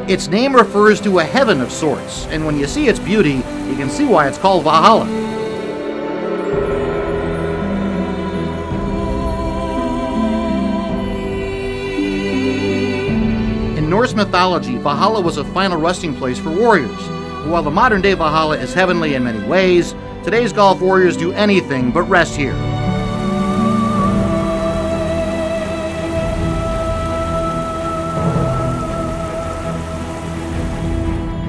Its name refers to a heaven of sorts, and when you see its beauty, you can see why it's called Valhalla. In Norse mythology, Valhalla was a final resting place for warriors. While the modern-day Valhalla is heavenly in many ways, today's golf warriors do anything but rest here.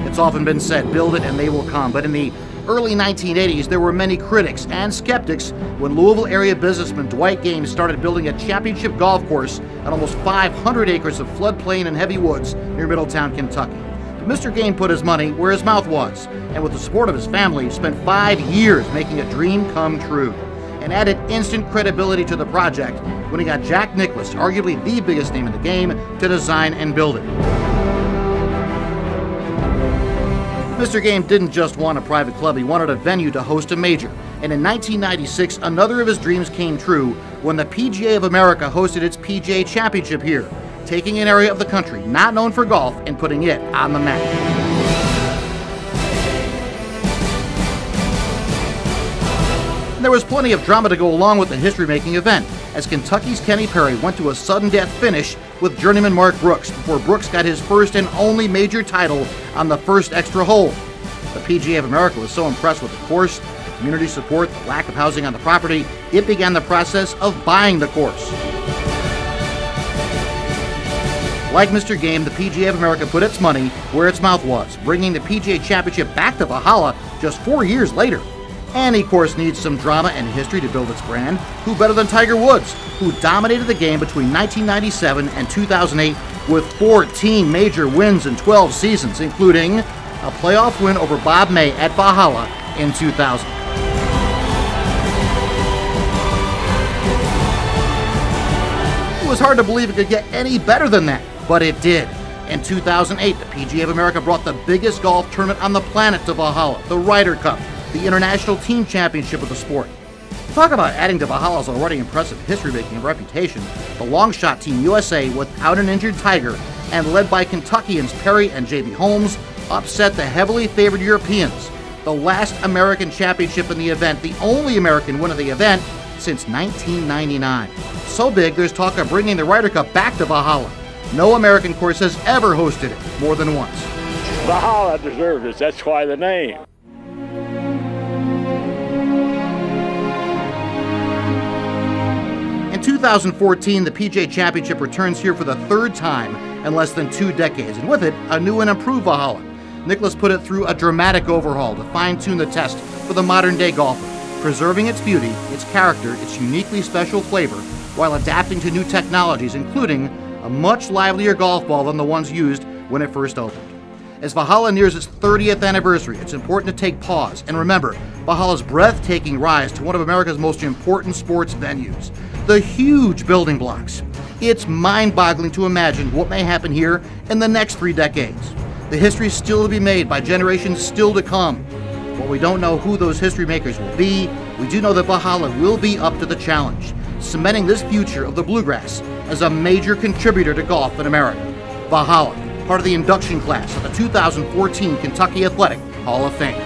It's often been said, build it and they will come, but in the early 1980s, there were many critics and skeptics when Louisville area businessman Dwight Gaines started building a championship golf course on almost 500 acres of floodplain and heavy woods near Middletown, Kentucky. But Mr. Gaines put his money where his mouth was, and with the support of his family, spent 5 years making a dream come true, and added instant credibility to the project when he got Jack Nicklaus, arguably the biggest name in the game, to design and build it. Mr. Gaines didn't just want a private club, he wanted a venue to host a major. And in 1996, another of his dreams came true when the PGA of America hosted its PGA Championship here, taking an area of the country not known for golf and putting it on the map. There was plenty of drama to go along with the history-making event, as Kentucky's Kenny Perry went to a sudden death finish with journeyman Mark Brooks before Brooks got his first and only major title on the first extra hole. The PGA of America was so impressed with the course, the community support, the lack of housing on the property, it began the process of buying the course. Like Mr. Gaines, the PGA of America put its money where its mouth was, bringing the PGA Championship back to Valhalla just 4 years later. Any course needs some drama and history to build its brand. Who better than Tiger Woods, who dominated the game between 1997 and 2008 with 14 major wins in 12 seasons, including a playoff win over Bob May at Valhalla in 2000. It was hard to believe it could get any better than that, but it did. In 2008, the PGA of America brought the biggest golf tournament on the planet to Valhalla, the Ryder Cup, the International Team Championship of the sport. Talk about adding to Valhalla's already impressive history-making and reputation. The long shot Team USA, without an injured Tiger, and led by Kentuckians Perry and J.B. Holmes, upset the heavily favored Europeans. The last American championship in the event, the only American win of the event since 1999. So big, there's talk of bringing the Ryder Cup back to Valhalla. No American course has ever hosted it more than once. Valhalla deserves it, that's why the name. In 2014, the PGA Championship returns here for the third time in less than 2 decades, and with it, a new and improved Valhalla. Nicklaus put it through a dramatic overhaul to fine-tune the test for the modern-day golfer, preserving its beauty, its character, its uniquely special flavor, while adapting to new technologies, including a much livelier golf ball than the ones used when it first opened. As Valhalla nears its 30th anniversary, it's important to take pause and remember Valhalla's breathtaking rise to one of America's most important sports venues. The huge building blocks. It's mind-boggling to imagine what may happen here in the next 3 decades. The history is still to be made by generations still to come. While we don't know who those history makers will be, we do know that Valhalla will be up to the challenge, cementing this future of the bluegrass as a major contributor to golf in America. Valhalla, part of the induction class of the 2014 Kentucky Athletic Hall of Fame.